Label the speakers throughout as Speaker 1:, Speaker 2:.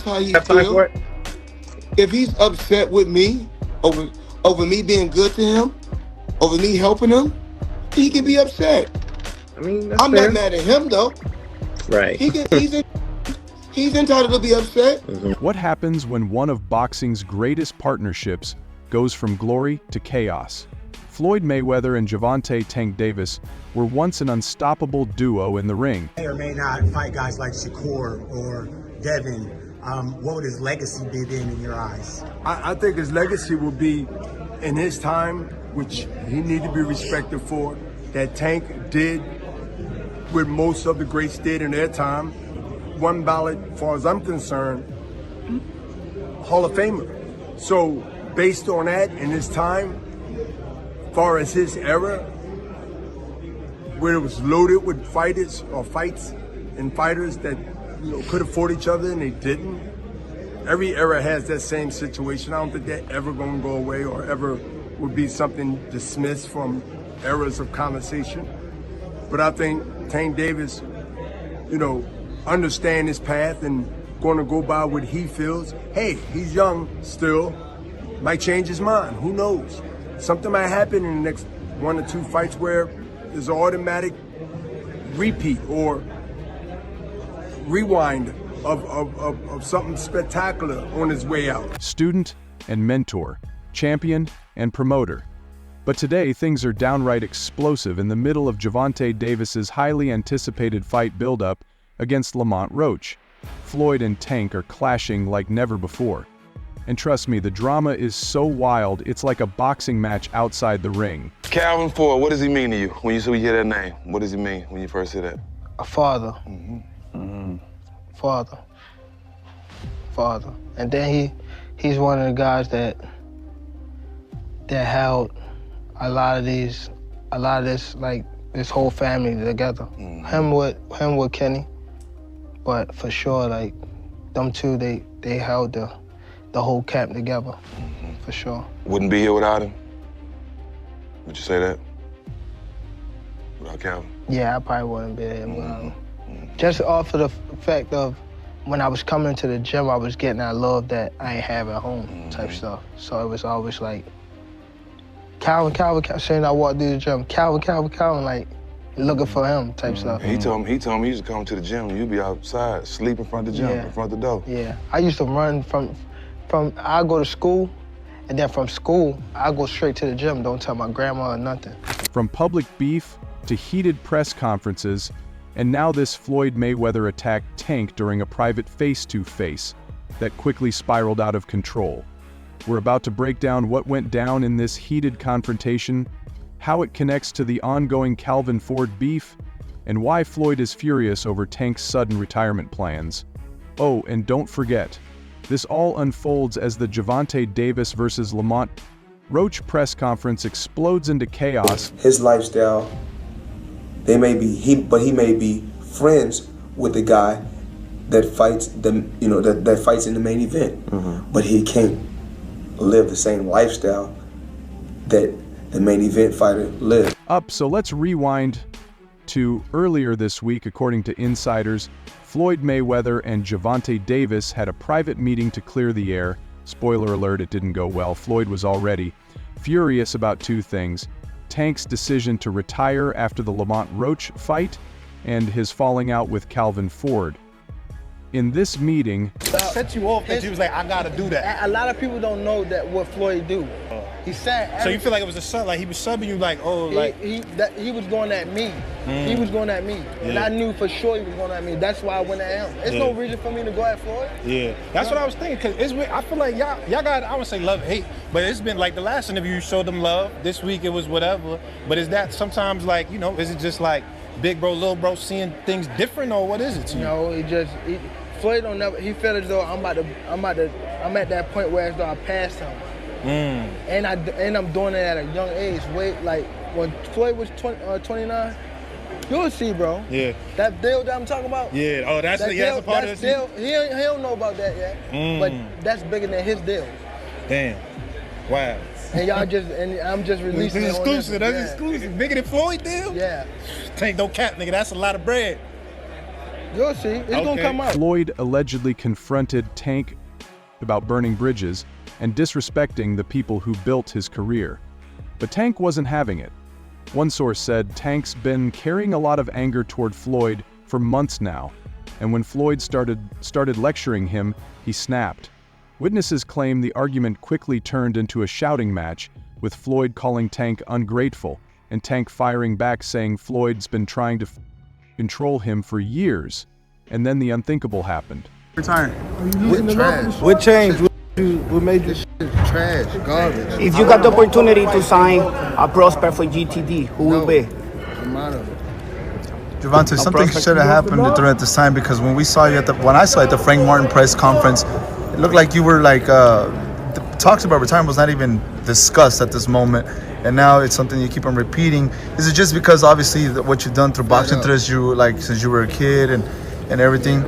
Speaker 1: how he feels. If he's upset with me over me being good to him, over me helping him, he can be upset.
Speaker 2: I mean, that's
Speaker 1: I'm
Speaker 2: fair.
Speaker 1: not mad at him though.
Speaker 2: Right.
Speaker 1: He's entitled to be upset.
Speaker 3: What happens when one of boxing's greatest partnerships goes from glory to chaos? Floyd Mayweather and Gervonta "Tank" Davis were once an unstoppable duo in the ring.
Speaker 4: May or may not fight guys like Shakur or Devin. What would his legacy be then in your eyes?
Speaker 5: I think his legacy will be in his time, which he needed to be respected for, that Tank did what most of the greats did in their time. One ballot, as far as I'm concerned, Hall of Famer. So based on that in his time, as far as his era, where it was loaded with fighters or fights and fighters that could have fought each other and they didn't. Every era has that same situation. I don't think they're ever going to go away or ever would be something dismissed from eras of conversation. But I think Tank Davis, understand his path and going to go by what he feels. Hey, he's young still, might change his mind, who knows? Something might happen in the next 1 or 2 fights where there's an automatic repeat or rewind of something spectacular on his way out.
Speaker 3: Student and mentor, champion and promoter. But today things are downright explosive in the middle of Gervonta Davis's highly anticipated fight build-up against Lamont Roach. Floyd and Tank are clashing like never before. And trust me, the drama is so wild, it's like a boxing match outside the ring.
Speaker 6: Calvin Ford, what does he mean to you when you hear that name? What does he mean when you first hear that?
Speaker 7: A father. Father. And then he's one of the guys that held a lot of this, like this whole family together. Him with Kenny, but for sure, like them two, they held the whole camp together, for sure.
Speaker 6: Wouldn't be here without him? Would you say that? Without Calvin?
Speaker 7: Yeah, I probably wouldn't be there without him. Just off of the fact of when I was coming to the gym, I was getting that love that I ain't have at home type stuff. So it was always like, Calvin, saying I walked through the gym, Calvin, like looking for him type stuff.
Speaker 6: He told me he used to come to the gym and you'd be outside, sleep in front of the gym, in front of the door.
Speaker 7: Yeah, I used to run from I go to school, and then from school, I go straight to the gym, don't tell my grandma or nothing.
Speaker 3: From public beef to heated press conferences, and now this Floyd Mayweather attacked Tank during a private face-to-face that quickly spiraled out of control. We're about to break down what went down in this heated confrontation, how it connects to the ongoing Calvin Ford beef, and why Floyd is furious over Tank's sudden retirement plans. Oh, and don't forget, this all unfolds as the Gervonta Davis versus Lamont Roach press conference explodes into chaos.
Speaker 8: His lifestyle, he may be friends with the guy that fights that fights in the main event, but he can't live the same lifestyle that the main event fighter lives.
Speaker 3: So let's rewind to earlier this week. According to insiders, Floyd Mayweather and Gervonta Davis had a private meeting to clear the air. Spoiler alert, it didn't go well. Floyd was already furious about 2 things: Tank's decision to retire after the Lamont Roach fight, and his falling out with Calvin Ford. In this meeting,
Speaker 9: set you off that you was like, I gotta do that.
Speaker 7: A lot of people don't know that what Floyd do. He said.
Speaker 9: So you feel like it was a sub, like he was subbing you, like, oh, like
Speaker 7: he was going at me. He was going at me, and I knew for sure he was going at me. That's why I went at him. There's no reason for me to go at Floyd.
Speaker 9: Yeah, that's what I was thinking. Cause I feel like y'all got, I would say love, hate, but it's been like the last interview you showed them love. This week it was whatever. But is that sometimes like, is it just like big bro, little bro seeing things different, or what is it to you?
Speaker 7: No, Floyd don't never. He felt as though I'm at that point where as though I passed him. And I'm doing it at a young age. Like when Floyd was 29, you'll see, bro.
Speaker 9: Yeah.
Speaker 7: That deal that I'm talking about.
Speaker 9: Yeah. Oh, that's a part of
Speaker 7: the deal. He don't know about that yet. But that's bigger than his deal.
Speaker 9: Damn. Wow.
Speaker 7: And I'm just releasing it.
Speaker 9: This is exclusive. That's exclusive. Bigger than Floyd deal?
Speaker 7: Yeah.
Speaker 9: Tank, don't cap, nigga. That's a lot of bread.
Speaker 7: You'll see. It's gonna come out.
Speaker 3: Floyd allegedly confronted Tank about burning bridges and disrespecting the people who built his career. But Tank wasn't having it. One source said Tank's been carrying a lot of anger toward Floyd for months now, and when Floyd started lecturing him, he snapped. Witnesses claim the argument quickly turned into a shouting match, with Floyd calling Tank ungrateful, and Tank firing back saying Floyd's been trying to control him for years. And then the unthinkable happened.
Speaker 10: Retiring.
Speaker 7: What changed? What made you?
Speaker 10: Trash, garbage.
Speaker 11: If you got the opportunity to sign a prospect for GTD, who will be?
Speaker 10: Gervonta, something should have happened during this time, because when I saw you at the Frank Martin press conference, it looked like you were like the talks about retirement was not even discussed at this moment, and now it's something you keep on repeating. Is it just because obviously what you've done through boxing since you were a kid and everything?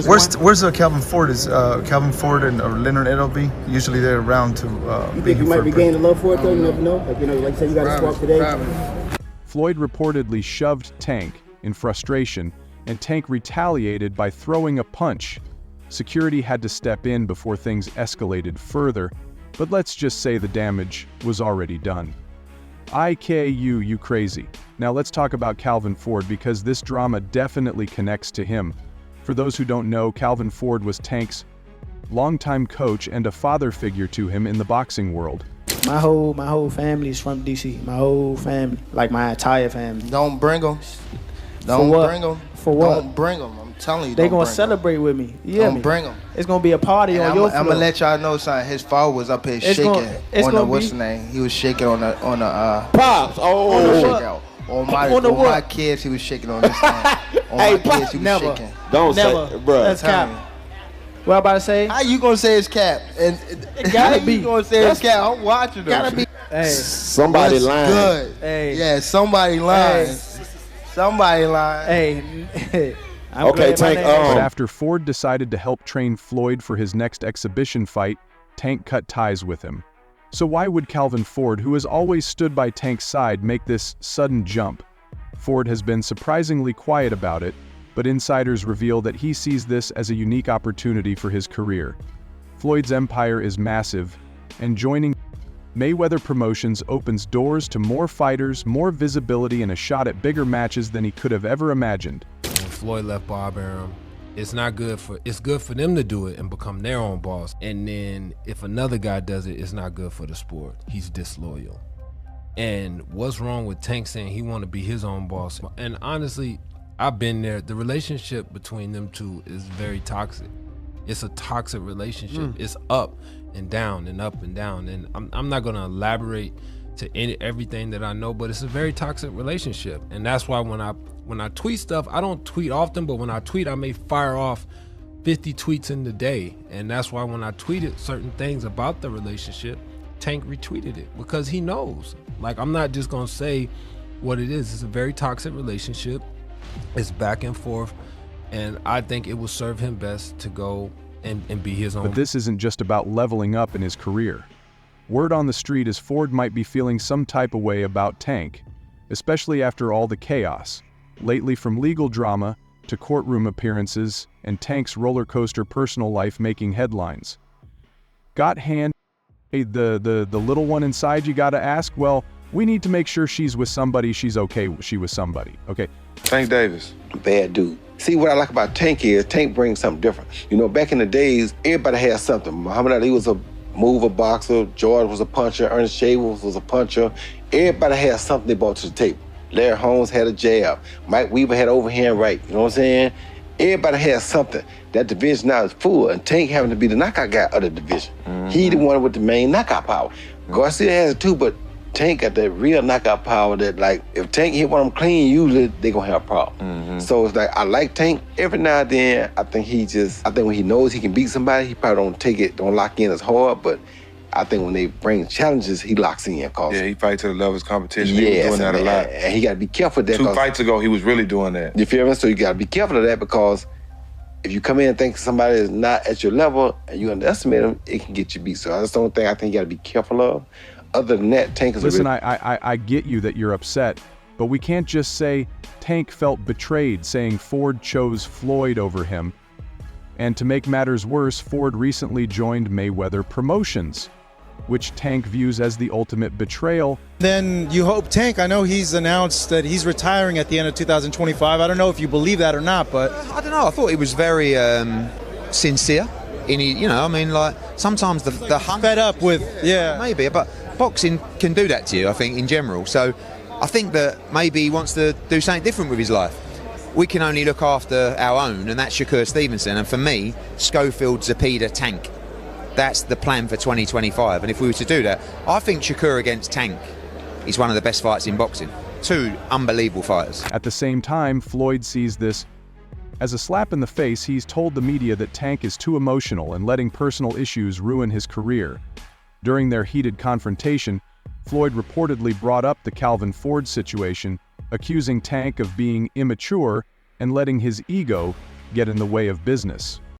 Speaker 10: Where's Calvin Ford? Is Calvin Ford and or Leonard Edelby usually they're around to?
Speaker 11: You think you might be gaining love for it though? You never know. Like like you said, you got to squawk today.
Speaker 3: Floyd reportedly shoved Tank in frustration, and Tank retaliated by throwing a punch. Security had to step in before things escalated further, but let's just say the damage was already done. You crazy. Now let's talk about Calvin Ford, because this drama definitely connects to him. For those who don't know, Calvin Ford was Tank's longtime coach and a father figure to him in the boxing world.
Speaker 11: My whole family is from DC. My whole family, like my entire family.
Speaker 12: Don't bring them. Don't bring them.
Speaker 11: For what?
Speaker 12: Don't bring them. I'm telling you.
Speaker 11: They gonna celebrate with me.
Speaker 12: Don't bring them.
Speaker 11: It's gonna be a party on your floor.
Speaker 12: I'm gonna let y'all know, son. His father was up here shaking on the what's the name? He was shaking on the
Speaker 2: Pops.
Speaker 12: On my kids, he was shaking on this thing. On my kids, he was shaking.
Speaker 2: Don't say, bro.
Speaker 11: That's cap. What I'm about to say?
Speaker 12: How you gonna say it's cap? And
Speaker 11: it gotta be.
Speaker 12: You gonna say it's cap? I'm watching them.
Speaker 11: Gotta be.
Speaker 2: Hey, somebody lying.
Speaker 12: Good.
Speaker 11: Hey.
Speaker 12: Yeah, somebody lying.
Speaker 11: Hey.
Speaker 12: Somebody lying.
Speaker 11: Hey.
Speaker 2: Okay, Tank.
Speaker 3: But after Ford decided to help train Floyd for his next exhibition fight, Tank cut ties with him. So why would Calvin Ford, who has always stood by Tank's side, make this sudden jump? Ford has been surprisingly quiet about it, but insiders reveal that he sees this as a unique opportunity for his career. Floyd's empire is massive, and joining Mayweather Promotions opens doors to more fighters, more visibility, and a shot at bigger matches than he could have ever imagined.
Speaker 13: When Floyd left Bob Arum, it's good for them to do it and become their own boss. And then if another guy does it, it's not good for the sport. He's disloyal. And what's wrong with Tank saying he want to be his own boss? And honestly, I've been there. The relationship between them two is very toxic. It's a toxic relationship. It's up and down and up and down. And I'm not gonna elaborate to everything that I know, but it's a very toxic relationship. And that's why when I tweet stuff, I don't tweet often, but when I tweet, I may fire off 50 tweets in the day. And that's why when I tweeted certain things about the relationship, Tank retweeted it, because he knows. Like, I'm not just gonna say what it is. It's a very toxic relationship. It's back and forth, and I think it will serve him best to go and be his own.
Speaker 3: But this isn't just about leveling up in his career. Word on the street is Ford might be feeling some type of way about Tank, especially after all the chaos. Lately, from legal drama to courtroom appearances and Tank's roller coaster personal life making headlines. Got hand the little one inside you gotta ask? Well, we need to make sure she's with somebody, she's okay, she was somebody, okay?
Speaker 6: Tank Davis.
Speaker 2: Bad dude. See, what I like about Tank is Tank brings something different. You know, back in the days, everybody had something. Muhammad Ali was a mover boxer, George was a puncher, Ernest Shaver was a puncher. Everybody had something they brought to the table. Larry Holmes had a jab. Mike Weaver had overhand right. You know what I'm saying? Everybody has something. That division now is full, and Tank having to be the knockout guy of the division. He the one with the main knockout power. Garcia has it too, but Tank got that real knockout power that, like, if Tank hit one of them clean, usually they gonna have a problem. So it's like, I like Tank. Every now and then, I think when he knows he can beat somebody, he probably don't lock in as hard, but I think when they bring challenges, he locks in.
Speaker 6: Yeah, he fights to the level of his competition. He was doing that a lot.
Speaker 2: And he got to be careful of that.
Speaker 6: 2 fights ago, he was really doing that.
Speaker 2: You feel me? So you got to be careful of that, because if you come in and think somebody is not at your level and you underestimate them, it can get you beat. So that's the only thing I think you got to be careful of. Other than that, Tank is
Speaker 3: Listen, I get you that you're upset, But we can't just say Tank felt betrayed, saying Ford chose Floyd over him. And to make matters worse, Ford recently joined Mayweather Promotions, which Tank views as the ultimate betrayal.
Speaker 14: Then you hope Tank, I know he's announced that he's retiring at the end of 2025. I don't know if you believe that or not, but
Speaker 15: I don't know. I thought he was very sincere. I mean, like, sometimes the hunt...
Speaker 14: Fed up with, yeah.
Speaker 15: Maybe, but boxing can do that to you, I think, in general. So I think that maybe he wants to do something different with his life. We can only look after our own, and that's Shakur Stevenson. And for me, Schofield, Zepeda, Tank. That's the plan for 2025. And if we were to do that, I think Shakur against Tank is one of the best fights in boxing. Two unbelievable fighters.
Speaker 3: At the same time, Floyd sees this as a slap in the face. He's told the media that Tank is too emotional and letting personal issues ruin his career. During their heated confrontation, Floyd reportedly brought up the Calvin Ford situation, accusing Tank of being immature and letting his ego get in the way of business.